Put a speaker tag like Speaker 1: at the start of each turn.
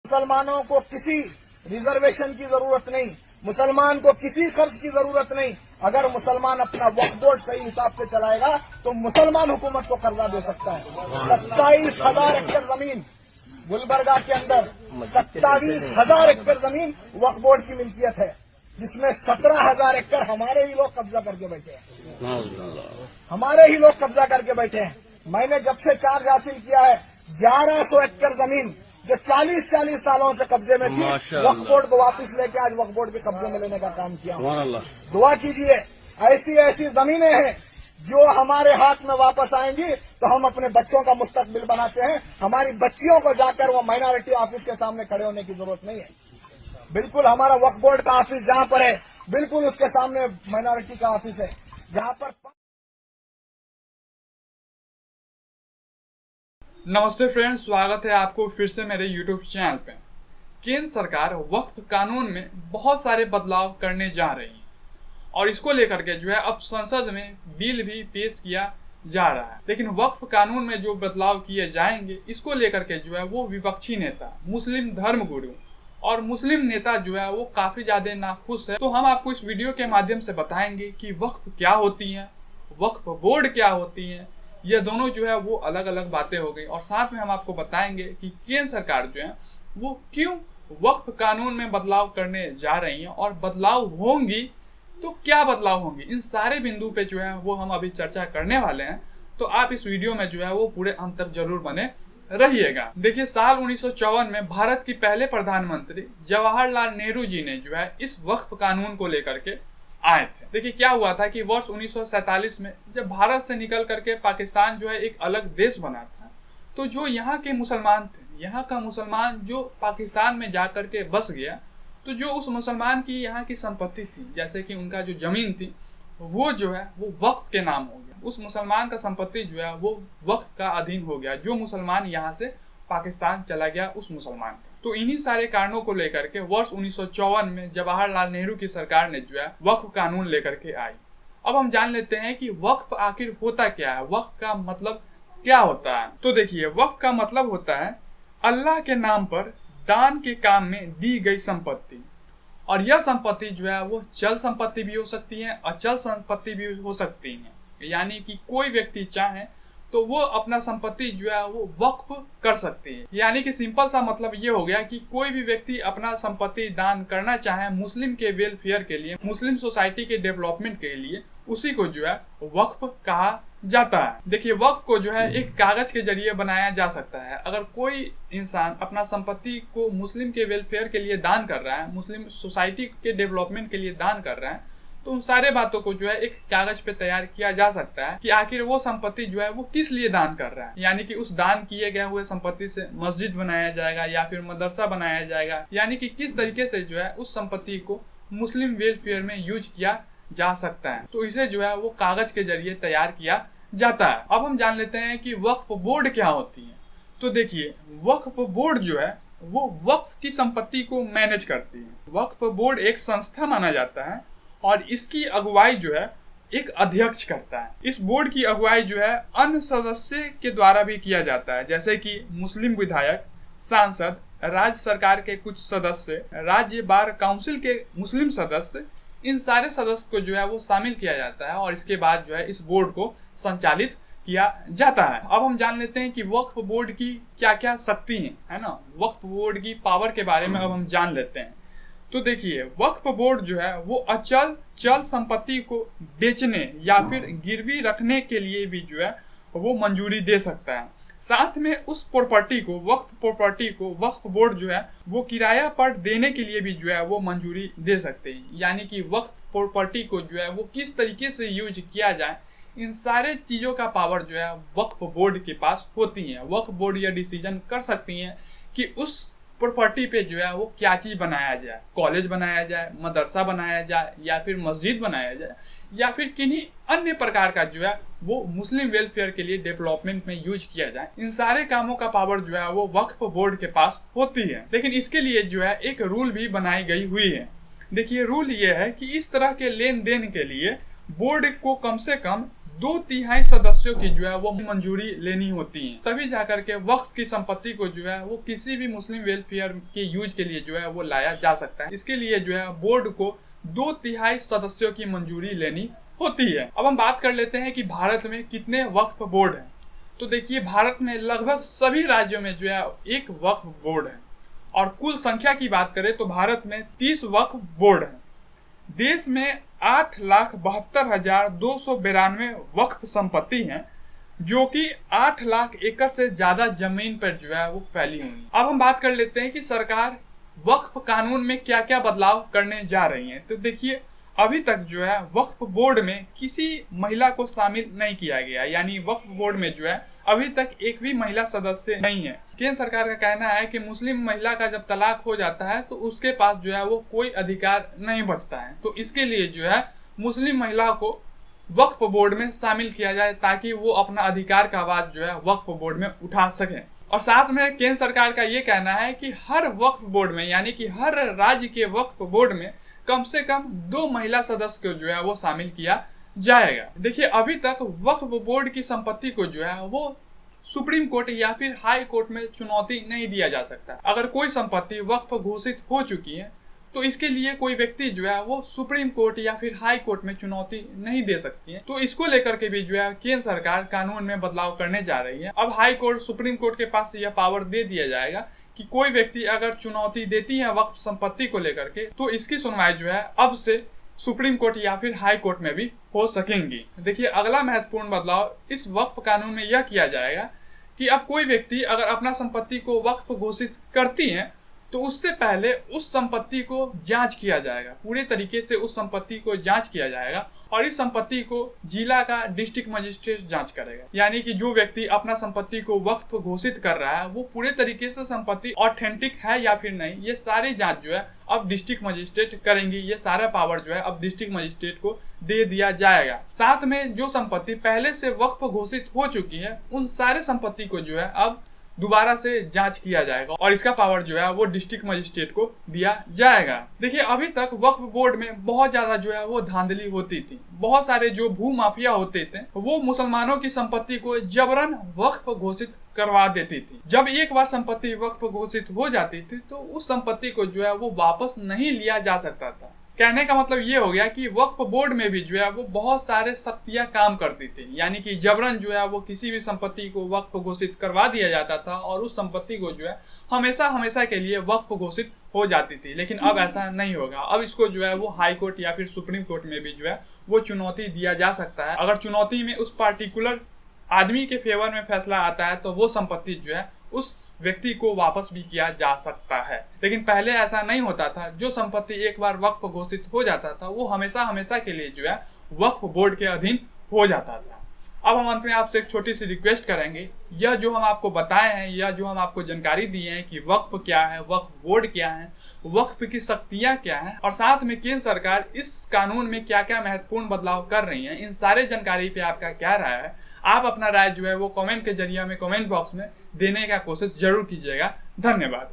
Speaker 1: मुसलमानों को किसी रिजर्वेशन की जरूरत नहीं, मुसलमान को किसी खर्च की जरूरत नहीं। अगर मुसलमान अपना वक्फ बोर्ड सही हिसाब से चलाएगा तो मुसलमान हुकूमत को कर्जा दे सकता है। 27,000 एकड़ जमीन गुलबर्गा के अंदर 27,000 एकड़ जमीन वक्फ बोर्ड की मिल्कियत है, जिसमें 17,000 एकड़ हमारे ही लोग कब्जा करके बैठे हैं, हमारे ही लोग कब्जा करके बैठे हैं। मैंने जब से चार्ज हासिल किया है 1100 एकड़ जमीन जो 40 सालों से कब्जे में थी, वक्फ बोर्ड को वापस लेके आज वक्फ बोर्ड के कब्जे में लेने का काम किया। दुआ कीजिए, ऐसी ऐसी जमीनें हैं जो हमारे हाथ में वापस आएंगी तो हम अपने बच्चों का मुस्तकबिल बनाते हैं। हमारी बच्चियों को जाकर वो माइनॉरिटी ऑफिस के सामने खड़े होने की जरूरत नहीं है। बिल्कुल हमारा वक्फ बोर्ड का ऑफिस जहां पर है, बिल्कुल उसके सामने माइनॉरिटी का ऑफिस है, जहां पर।
Speaker 2: नमस्ते फ्रेंड्स, स्वागत है आपको फिर से मेरे यूट्यूब चैनल पे। केंद्र सरकार वक्फ कानून में बहुत सारे बदलाव करने जा रही है और इसको लेकर के जो है अब संसद में बिल भी पेश किया जा रहा है। लेकिन वक्फ कानून में जो बदलाव किए जाएंगे इसको लेकर के जो है वो विपक्षी नेता, मुस्लिम धर्मगुरु और मुस्लिम नेता जो है वो काफी ज्यादा नाखुश है। तो हम आपको इस वीडियो के माध्यम से बताएंगे कि वक्फ क्या होती है, वक्फ बोर्ड क्या होती है। ये दोनों जो है वो अलग अलग बातें हो गई और साथ में हम आपको बताएंगे कि केंद्र सरकार जो है वो क्यों वक्फ कानून में बदलाव करने जा रही है और बदलाव होंगी तो क्या बदलाव होंगी। इन सारे बिंदु पे जो है वो हम अभी चर्चा करने वाले हैं, तो आप इस वीडियो में जो है वो पूरे अंत तक जरूर बने रहिएगा। देखिए, साल 1954 में भारत के पहले प्रधानमंत्री जवाहरलाल नेहरू जी ने जो है इस वक्फ कानून को लेकर के आए थे। देखिए क्या हुआ था कि वर्ष 1947 में जब भारत से निकल करके पाकिस्तान जो है एक अलग देश बना था, तो जो यहाँ के मुसलमान थे, यहाँ का मुसलमान जो पाकिस्तान में जा करके बस गया, तो जो उस मुसलमान की यहाँ की संपत्ति थी, जैसे कि उनका जो जमीन थी वो जो है वो वक्फ के नाम हो गया। उस मुसलमान का संपत्ति जो है वो वक्फ का अधीन हो गया, जो मुसलमान यहाँ से पाकिस्तान चला गया उस मुसलमान का। तो इन्हीं सारे कारणों को लेकर के वर्ष 1954 में जवाहरलाल नेहरू की सरकार ने जो है वक्फ कानून लेकर के आई। अब हम जान लेते हैं कि वक्फ आखिर होता क्या है, वक्फ का मतलब क्या होता है। तो देखिए, वक्फ का मतलब होता है अल्लाह के नाम पर दान के काम में दी गई संपत्ति। और यह संपत्ति जो है वो चल संपत्ति भी हो सकती है, अचल संपत्ति भी हो सकती है। यानी कि कोई व्यक्ति चाहे तो वो अपना संपत्ति जो है वो वक्फ कर सकती है। यानी कि सिंपल सा मतलब ये हो गया कि कोई भी व्यक्ति अपना संपत्ति दान करना चाहे मुस्लिम के वेलफेयर के लिए, मुस्लिम सोसाइटी के डेवलपमेंट के लिए, उसी को जो है वक्फ कहा जाता है। देखिए, वक्फ को जो है एक कागज के जरिए बनाया जा सकता है। अगर कोई इंसान अपना संपत्ति को मुस्लिम के वेलफेयर के लिए दान कर रहा है, मुस्लिम सोसाइटी के डेवलपमेंट के लिए दान कर रहा है, तो उन सारे बातों को जो है एक कागज पे तैयार किया जा सकता है कि आखिर वो संपत्ति जो है वो किस लिए दान कर रहा है। यानी कि उस दान किए गए हुए संपत्ति से मस्जिद बनाया जाएगा या फिर मदरसा बनाया जाएगा, यानी कि किस तरीके से जो है उस संपत्ति को मुस्लिम वेलफेयर में यूज किया जा सकता है। तो इसे जो है वो कागज के जरिए तैयार किया जाता है। अब हम जान लेते हैं कि वक्फ बोर्ड क्या होती है। तो देखिए, वक्फ बोर्ड जो है वो वक्फ की संपत्ति को मैनेज करती है। वक्फ बोर्ड एक संस्था माना जाता है और इसकी अगुवाई जो है एक अध्यक्ष करता है। इस बोर्ड की अगुवाई जो है अन्य सदस्य के द्वारा भी किया जाता है, जैसे कि मुस्लिम विधायक, सांसद, राज्य सरकार के कुछ सदस्य, राज्य बार काउंसिल के मुस्लिम सदस्य, इन सारे सदस्य को जो है वो शामिल किया जाता है और इसके बाद जो है इस बोर्ड को संचालित किया जाता है। अब हम जान लेते हैं कि वक्फ बोर्ड की क्या क्या शक्ति है ना। वक्फ बोर्ड की पावर के बारे में अब हम जान लेते हैं। तो देखिए, वक्फ बोर्ड जो है वो अचल चल संपत्ति को बेचने या फिर गिरवी रखने के लिए भी जो है वो मंजूरी दे सकता है। साथ में उस प्रॉपर्टी को, वक्फ प्रॉपर्टी को वक्फ बोर्ड जो है वो किराया पर देने के लिए भी जो है वो मंजूरी दे सकते हैं। यानी कि वक्फ प्रॉपर्टी को जो है वो किस तरीके से यूज किया जाए, इन सारे चीज़ों का पावर जो है वक्फ बोर्ड के पास होती है। वक्फ बोर्ड यह डिसीजन कर सकती है कि उस प्रॉपर्टी पे जो है वो क्या चीज़ बनाया जाए, कॉलेज बनाया जाए, मदरसा बनाया जाए या फिर मस्जिद बनाया जाए या फिर किन्हीं अन्य प्रकार का जो है वो मुस्लिम वेलफेयर के लिए डेवलपमेंट में यूज किया जाए। इन सारे कामों का पावर जो है वो वक्फ बोर्ड के पास होती है। लेकिन इसके लिए जो है एक रूल भी बनाई गई हुई है। देखिए, रूल ये है कि इस तरह के लेन देन के लिए बोर्ड को कम से कम 2/3 सदस्यों की जो है वो मंजूरी लेनी होती है, तभी जाकर के वक्फ की संपत्ति को जो है वो किसी भी मुस्लिम वेलफेयर के यूज के लिए जो है वो लाया जा सकता है। इसके लिए जो है बोर्ड को 2/3 सदस्यों की मंजूरी लेनी होती है। अब हम बात कर लेते हैं कि भारत में कितने वक्फ बोर्ड हैं। तो देखिए, भारत में लगभग सभी राज्यों में जो है एक वक्फ बोर्ड है, और कुल संख्या की बात करें तो भारत में 30 वक्फ बोर्ड हैं। देश में 8,72,292 वक्फ संपत्ति हैं, जो कि 8 लाख एकड़ से ज्यादा जमीन पर जो है वो फैली हुई है। अब हम बात कर लेते हैं कि सरकार वक्फ कानून में क्या क्या बदलाव करने जा रही है। तो देखिए, अभी तक जो है वक्फ बोर्ड में किसी महिला को शामिल नहीं किया गया, यानी वक्फ बोर्ड में जो है अभी तक एक भी महिला सदस्य नहीं है। केंद्र सरकार का कहना है कि मुस्लिम महिला का जब तलाक हो जाता है तो उसके पास जो है वो कोई अधिकार नहीं बचता है, तो इसके लिए जो है मुस्लिम महिला को वक्फ बोर्ड में शामिल किया जाए, ताकि वो अपना अधिकार का आवाज जो है वक्फ बोर्ड में उठा सकें। और साथ में केंद्र सरकार का ये कहना है कि हर वक्फ बोर्ड में, यानी कि हर राज्य के वक्फ बोर्ड में कम से कम 2 महिला सदस्य को जो है वो शामिल किया जाएगा। देखिए, अभी तक वक्फ बोर्ड की संपत्ति को जो है वो सुप्रीम कोर्ट या फिर हाई कोर्ट में चुनौती नहीं दिया जा सकता। अगर कोई संपत्ति वक्फ घोषित हो चुकी है तो इसके लिए कोई व्यक्ति जो है वो सुप्रीम कोर्ट या फिर हाई कोर्ट में चुनौती नहीं दे सकती है। तो इसको लेकर के भी जो है केंद्र सरकार कानून में बदलाव करने जा रही है। अब हाई कोर्ट, सुप्रीम कोर्ट के पास यह पावर दे दिया जाएगा कि कोई व्यक्ति अगर चुनौती देती है वक्फ संपत्ति को लेकर के, तो इसकी सुनवाई जो है अब से सुप्रीम कोर्ट या फिर हाई कोर्ट में भी हो सकेंगी। देखिए, अगला महत्वपूर्ण बदलाव इस वक्फ कानून में यह किया जाएगा कि अब कोई व्यक्ति अगर अपना संपत्ति को वक्फ घोषित करती है तो उससे पहले उस संपत्ति को जांच किया जाएगा, पूरे तरीके से उस संपत्ति को जांच किया जाएगा, और इस संपत्ति को जिला का डिस्ट्रिक्ट मजिस्ट्रेट जांच करेगा। यानी कि जो व्यक्ति अपना संपत्ति को वक्फ घोषित कर रहा है वो पूरे तरीके से संपत्ति ऑथेंटिक है या फिर नहीं, ये सारी जांच जो है अब डिस्ट्रिक्ट मजिस्ट्रेट करेंगे। ये सारा पावर जो है अब डिस्ट्रिक्ट मजिस्ट्रेट को दे दिया जाएगा। साथ में जो संपत्ति पहले से वक्फ घोषित हो चुकी है उन सारे संपत्ति को जो है अब दोबारा से जांच किया जाएगा, और इसका पावर जो है वो डिस्ट्रिक्ट मजिस्ट्रेट को दिया जाएगा। देखिए, अभी तक वक्फ बोर्ड में बहुत ज्यादा जो है वो धांधली होती थी। बहुत सारे जो भू माफिया होते थे वो मुसलमानों की संपत्ति को जबरन वक्फ घोषित करवा देती थी। जब एक बार संपत्ति वक्फ घोषित हो जाती थी तो उस संपत्ति को जो है वो वापस नहीं लिया जा सकता था। कहने का मतलब ये हो गया कि वक्फ बोर्ड में भी जो है वो बहुत सारे शक्तियां काम करती थी, यानी कि जबरन जो है वो किसी भी संपत्ति को वक्फ घोषित करवा दिया जाता था और उस संपत्ति को जो है हमेशा हमेशा के लिए वक्फ घोषित हो जाती थी। लेकिन अब ऐसा नहीं होगा। अब इसको जो है वो हाई कोर्ट या फिर सुप्रीम कोर्ट में भी जो है वो चुनौती दिया जा सकता है। अगर चुनौती में उस पार्टिकुलर आदमी के फेवर में फैसला आता है तो वो संपत्ति जो है उस व्यक्ति को वापस भी किया जा सकता है। लेकिन पहले ऐसा नहीं होता था। जो संपत्ति एक बार वक्फ घोषित हो जाता था वो हमेशा हमेशा के लिए जो है वक्फ बोर्ड के अधीन हो जाता था। अब हम अंत में आपसे एक छोटी सी रिक्वेस्ट करेंगे, यह जो हम आपको बताए हैं, यह जो हम आपको जानकारी दी है कि वक्फ क्या है, वक्फ बोर्ड क्या है, वक्फ की शक्तियां क्या हैं, और साथ में केंद्र सरकार इस कानून में क्या क्या महत्वपूर्ण बदलाव कर रही है, इन सारे जानकारी पे आपका क्या राय है। आप अपना राय जो है वो कमेंट के जरिए हमें कमेंट बॉक्स में देने का कोशिश जरूर कीजिएगा। धन्यवाद।